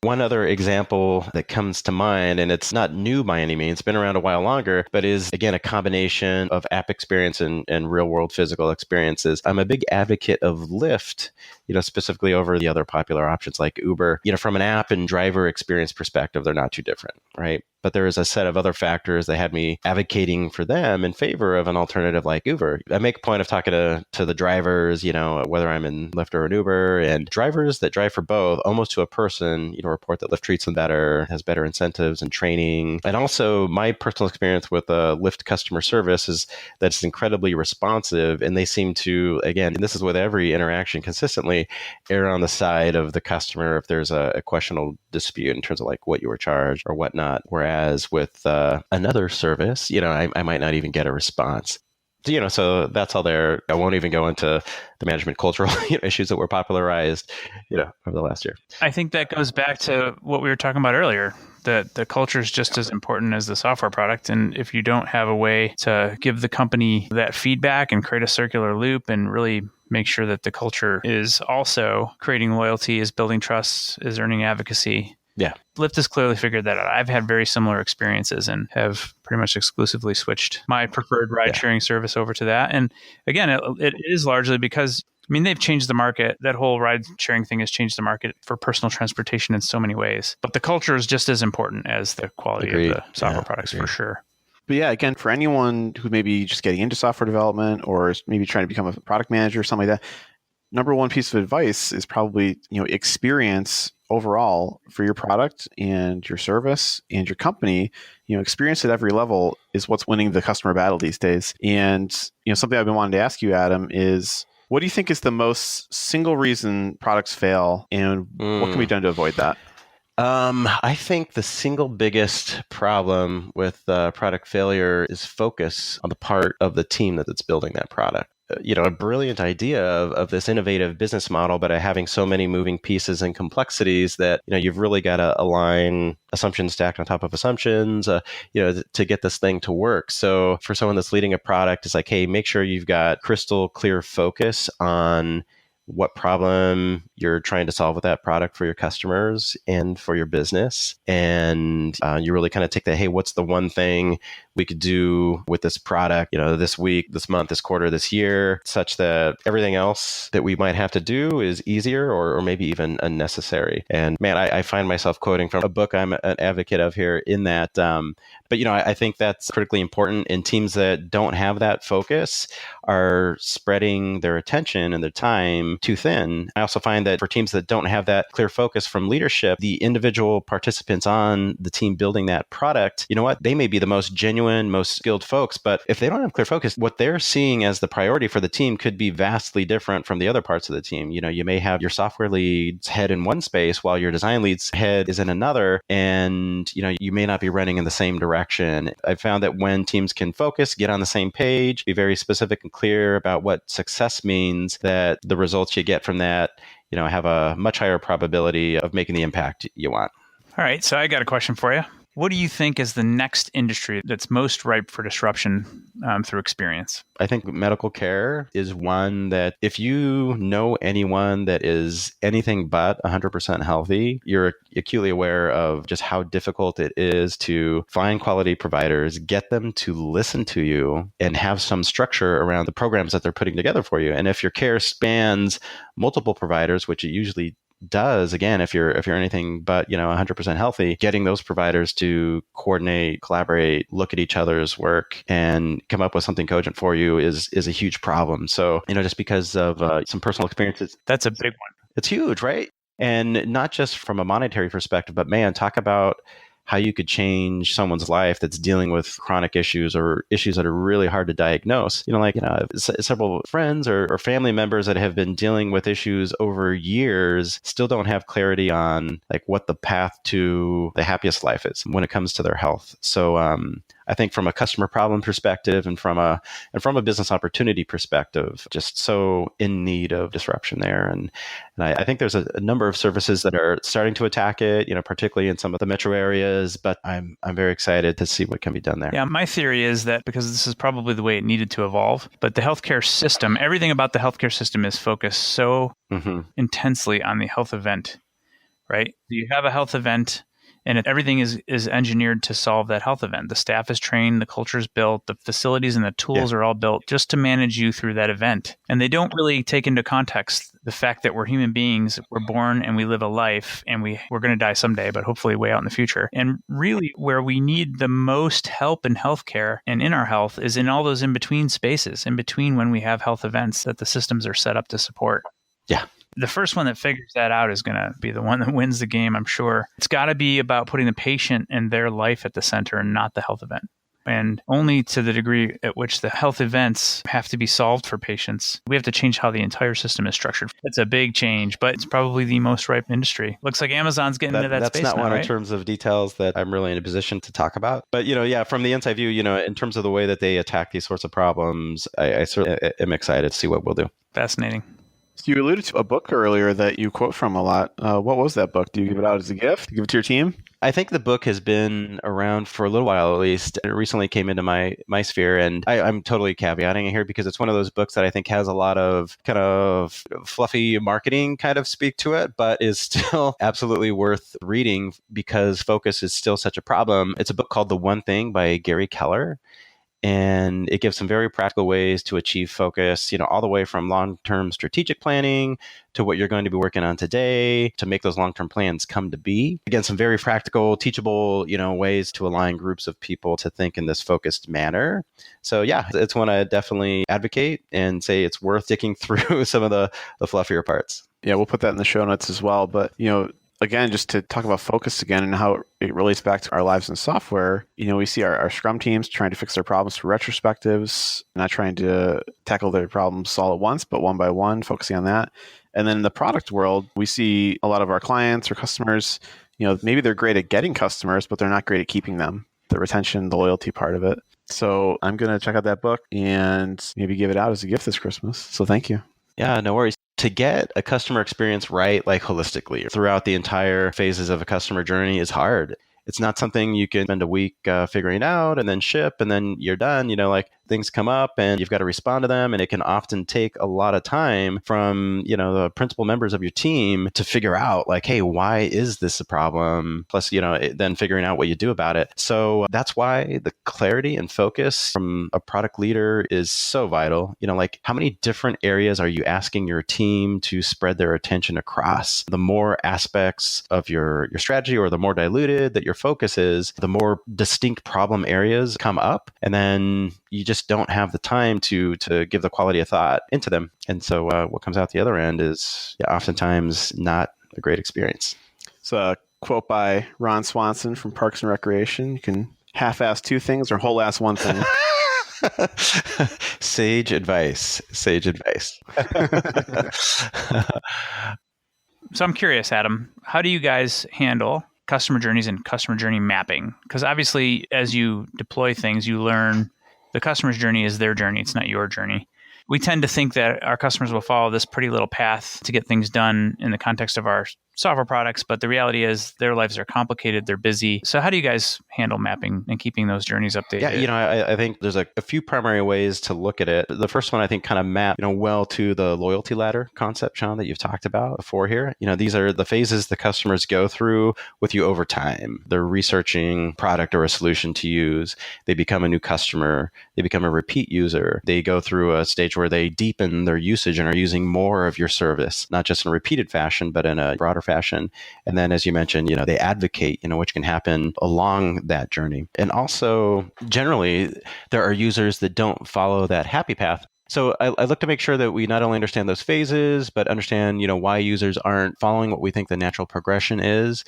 One other example that comes to mind, and it's not new by any means, been around a while longer, but is, again, a combination of app experience and real-world physical experiences. I'm a big advocate of Lyft, specifically over the other popular options like Uber. From an app and driver experience perspective, they're not too different, right? But there is a set of other factors that had me advocating for them in favor of an alternative like Uber. I make a point of talking to the drivers, whether I'm in Lyft or an Uber, and drivers that drive for both, almost to a person, report that Lyft treats them better, has better incentives and training. And also my personal experience with Lyft customer service is that it's incredibly responsive, and they seem to, again, and this is with every interaction consistently, err on the side of the customer if there's a questionable dispute in terms of like what you were charged or whatnot. Whereas with another service, I might not even get a response. So that's all there. I won't even go into the management cultural issues that were popularized, over the last year. I think that goes back to what we were talking about earlier. The culture is just as important as the software product. And if you don't have a way to give the company that feedback and create a circular loop and really make sure that the culture is also creating loyalty, is building trust, is earning advocacy. Yeah. Lyft has clearly figured that out. I've had very similar experiences and have pretty much exclusively switched my preferred ride sharing service over to that. And again, it is largely because, they've changed the market. That whole ride sharing thing has changed the market for personal transportation in so many ways. But the culture is just as important as the quality of the software products for sure. But yeah, again, for anyone who may be just getting into software development or is maybe trying to become a product manager or something like that, number one piece of advice is probably, experience overall for your product and your service and your company. Experience at every level is what's winning the customer battle these days. And, something I've been wanting to ask you, Adam, is what do you think is the most single reason products fail, and what can be done to avoid that? I think the single biggest problem with product failure is focus on the part of the team that's building that product. A brilliant idea of this innovative business model, but having so many moving pieces and complexities that, you've really got to align assumptions stacked on top of assumptions, to get this thing to work. So for someone that's leading a product, it's like, hey, make sure you've got crystal clear focus on what problem you're trying to solve with that product for your customers and for your business. And you really kind of take that, hey, what's the one thing we could do with this product, this week, this month, this quarter, this year, such that everything else that we might have to do is easier or maybe even unnecessary. And man, I find myself quoting from a book I'm an advocate of here in that. But, I think that's critically important, and teams that don't have that focus are spreading their attention and their time too thin. I also find that for teams that don't have that clear focus from leadership, the individual participants on the team building that product, they may be the most genuine, most skilled folks, but if they don't have clear focus, what they're seeing as the priority for the team could be vastly different from the other parts of the team. You may have your software lead's head in one space while your design lead's head is in another, and you may not be running in the same direction. I've found that when teams can focus, get on the same page, be very specific and clear about what success means, that the results you get from that, have a much higher probability of making the impact you want. All right. So I got a question for you. What do you think is the next industry that's most ripe for disruption through experience? I think medical care is one that if you know anyone that is anything but 100% healthy, you're acutely aware of just how difficult it is to find quality providers, get them to listen to you, and have some structure around the programs that they're putting together for you. And if your care spans multiple providers, which it usually does, again, if you're anything but 100% healthy, getting those providers to coordinate, collaborate, look at each other's work, and come up with something cogent for you is a huge problem. So just because of some personal experiences, that's a big one. It's huge, right? And not just from a monetary perspective, but man, talk about how you could change someone's life that's dealing with chronic issues or issues that are really hard to diagnose. Several friends or family members that have been dealing with issues over years still don't have clarity on like what the path to the happiest life is when it comes to their health. So I think from a customer problem perspective and from a business opportunity perspective, just so in need of disruption there. And I think there's a number of services that are starting to attack it, particularly in some of the metro areas, but I'm very excited to see what can be done there. Yeah, my theory is that because this is probably the way it needed to evolve, but the healthcare system, everything about the healthcare system is focused so intensely on the health event, right? You have a health event, and everything is engineered to solve that health event. The staff is trained, the culture is built, the facilities and the tools are all built just to manage you through that event. And they don't really take into context the fact that we're human beings, we're born and we live a life, and we're going to die someday, but hopefully way out in the future. And really where we need the most help in healthcare and in our health is in all those in-between spaces, in between when we have health events that the systems are set up to support. Yeah. The first one that figures that out is going to be the one that wins the game, I'm sure. It's got to be about putting the patient and their life at the center and not the health event. And only to the degree at which the health events have to be solved for patients, we have to change how the entire system is structured. It's a big change, but it's probably the most ripe industry. Looks like Amazon's getting into that space now, That's not one right? in terms of details that I'm really in a position to talk about. But, from the inside view, in terms of the way that they attack these sorts of problems, I certainly am excited to see what we'll do. Fascinating. So you alluded to a book earlier that you quote from a lot. What was that book? Do you give it out as a gift? Do you give it to your team? I think the book has been around for a little while, at least. It recently came into my sphere, and I'm totally caveating it here because it's one of those books that I think has a lot of kind of fluffy marketing kind of speak to it, but is still absolutely worth reading because focus is still such a problem. It's a book called The One Thing by Gary Keller. And it gives some very practical ways to achieve focus, all the way from long-term strategic planning to what you're going to be working on today to make those long-term plans come to be. Again, some very practical, teachable, ways to align groups of people to think in this focused manner. So yeah, it's one I definitely advocate and say it's worth sticking through some of the fluffier parts. Yeah, we'll put that in the show notes as well. But, again, just to talk about focus again and how it relates back to our lives in software, we see our Scrum teams trying to fix their problems through retrospectives, not trying to tackle their problems all at once, but one by one, focusing on that. And then in the product world, we see a lot of our clients or customers, maybe they're great at getting customers, but they're not great at keeping them, the retention, the loyalty part of it. So I'm going to check out that book and maybe give it out as a gift this Christmas. So thank you. Yeah, no worries. To get a customer experience right, like holistically throughout the entire phases of a customer journey is hard. It's not something you can spend a week figuring out and then ship and then you're done. Things come up and you've got to respond to them. And it can often take a lot of time from, the principal members of your team to figure out like, hey, why is this a problem? Plus, then figuring out what you do about it. So that's why the clarity and focus from a product leader is so vital. How many different areas are you asking your team to spread their attention across? The more aspects of your strategy or the more diluted that your focus is, the more distinct problem areas come up. And then you just don't have the time to give the quality of thought into them. And so what comes out the other end is oftentimes not a great experience. It's a quote by Ron Swanson from Parks and Recreation. You can half-ass two things or whole-ass one thing. Sage advice. So I'm curious, Adam, how do you guys handle customer journeys and customer journey mapping? Because obviously, as you deploy things, you learn the customer's journey is their journey. It's not your journey. We tend to think that our customers will follow this pretty little path to get things done in the context of our software products, but the reality is their lives are complicated. They're busy. So how do you guys handle mapping and keeping those journeys updated? Yeah, I think there's a few primary ways to look at it. The first one I think kind of map, well to the loyalty ladder concept, Sean, that you've talked about before here. These are the phases the customers go through with you over time. They're researching product or a solution to use. They become a new customer. They become a repeat user. They go through a stage where they deepen their usage and are using more of your service, not just in a repeated fashion, but in a broader fashion. And then, as you mentioned, they advocate, which can happen along that journey. And also, generally, there are users that don't follow that happy path. So I look to make sure that we not only understand those phases, but understand, why users aren't following what we think the natural progression is,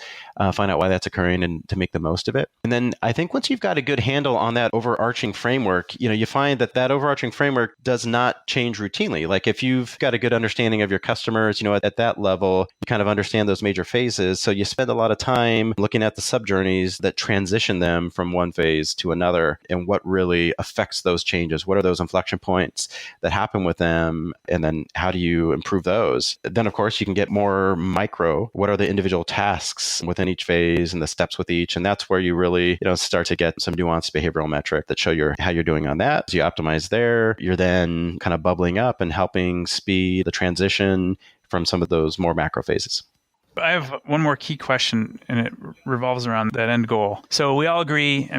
find out why that's occurring and to make the most of it. And then I think once you've got a good handle on that overarching framework, you find that overarching framework does not change routinely. Like if you've got a good understanding of your customers, at that level, you kind of understand those major phases. So you spend a lot of time looking at the subjourneys that transition them from one phase to another and what really affects those changes. What are those inflection points that happen with them, and then how do you improve those? Then, of course, you can get more micro. What are the individual tasks within each phase and the steps with each? And that's where you really, start to get some nuanced behavioral metric that show how you're doing on that. As you optimize there, you're then kind of bubbling up and helping speed the transition from some of those more macro phases. I have one more key question, and it revolves around that end goal. So we all agree,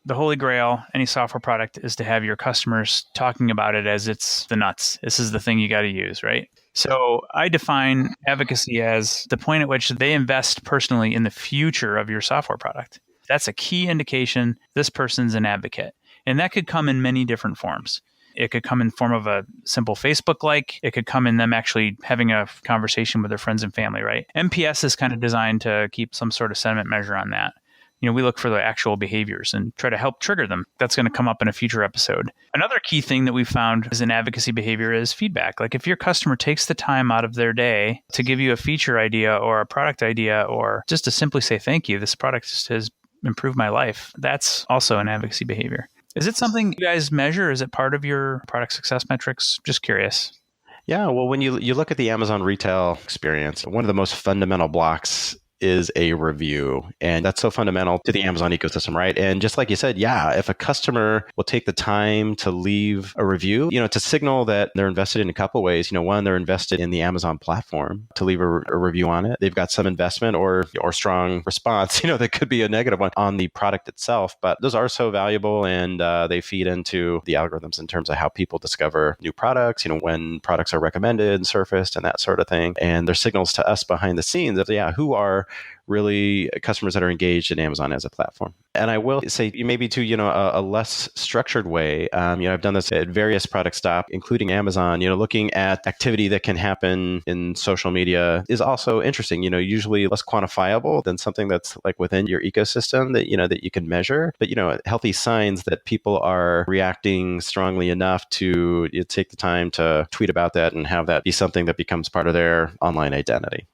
the holy grail, any software product, is to have your customers talking about it as it's the nuts. This is the thing you got to use, right? So I define advocacy as the point at which they invest personally in the future of your software product. That's a key indication this person's an advocate. And that could come in many different forms. It could come in form of a simple Facebook like. It could come in them actually having a conversation with their friends and family, right? MPS is kind of designed to keep some sort of sentiment measure on that. We look for the actual behaviors and try to help trigger them. That's going to come up in a future episode. Another key thing that we found as an advocacy behavior is feedback. Like if your customer takes the time out of their day to give you a feature idea or a product idea, or just to simply say, thank you, this product has improved my life, that's also an advocacy behavior. Is it something you guys measure? Is it part of your product success metrics? Just curious. Yeah, well, when you look at the Amazon retail experience, one of the most fundamental blocks is a review. And that's so fundamental to the Amazon ecosystem, right? And just like you said, if a customer will take the time to leave a review, to signal that they're invested in a couple of ways. One, they're invested in the Amazon platform to leave a review on it. They've got some investment or strong response, that could be a negative one on the product itself. But those are so valuable, and they feed into the algorithms in terms of how people discover new products, when products are recommended and surfaced and that sort of thing. And there's signals to us behind the scenes of, who are really customers that are engaged in Amazon as a platform. And I will say maybe to, a less structured way, I've done this at various product stop, including Amazon, looking at activity that can happen in social media is also interesting, usually less quantifiable than something that's like within your ecosystem that you can measure, but, healthy signs that people are reacting strongly enough to take the time to tweet about that and have that be something that becomes part of their online identity.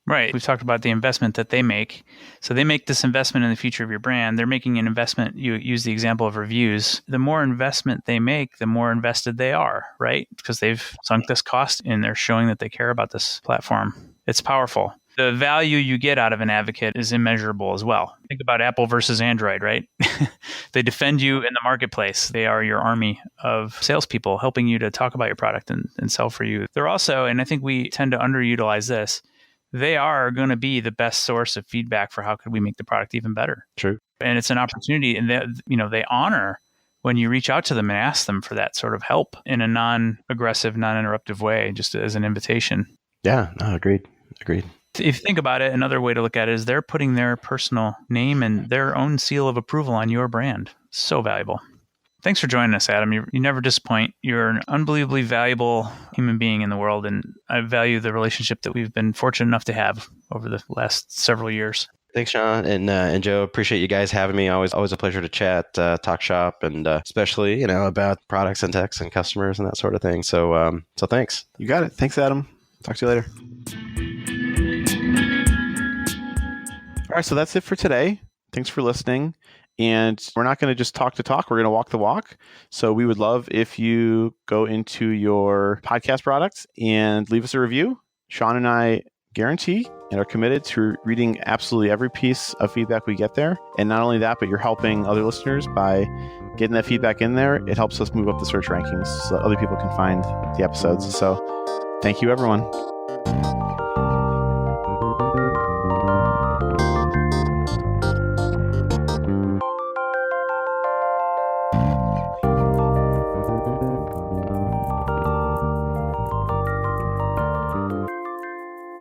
Right. We've talked about the investment that they make. So they make this investment in the future of your brand. They're making an investment. You use the example of reviews. The more investment they make, the more invested they are, right? Because they've sunk this cost and they're showing that they care about this platform. It's powerful. The value you get out of an advocate is immeasurable as well. Think about Apple versus Android, right? They defend you in the marketplace. They are your army of salespeople helping you to talk about your product and sell for you. They're also, and I think we tend to underutilize this, they are going to be the best source of feedback for how could we make the product even better. True. And it's an opportunity, and they honor when you reach out to them and ask them for that sort of help in a non-aggressive, non-interruptive way, just as an invitation. Yeah, no, agreed. If you think about it, another way to look at it is they're putting their personal name and their own seal of approval on your brand. So valuable. Thanks for joining us, Adam. You never disappoint. You're an unbelievably valuable human being in the world, and I value the relationship that we've been fortunate enough to have over the last several years. Thanks, Sean. And Joe, appreciate you guys having me. Always a pleasure to chat, talk shop, and especially, about products and techs and customers and that sort of thing. So thanks. You got it. Thanks, Adam. Talk to you later. All right, so that's it for today. Thanks for listening. And we're not going to just talk the talk. We're going to walk the walk. So we would love if you go into your podcast products and leave us a review. Sean and I guarantee and are committed to reading absolutely every piece of feedback we get there. And not only that, but you're helping other listeners by getting that feedback in there. It helps us move up the search rankings so that other people can find the episodes. So thank you, everyone.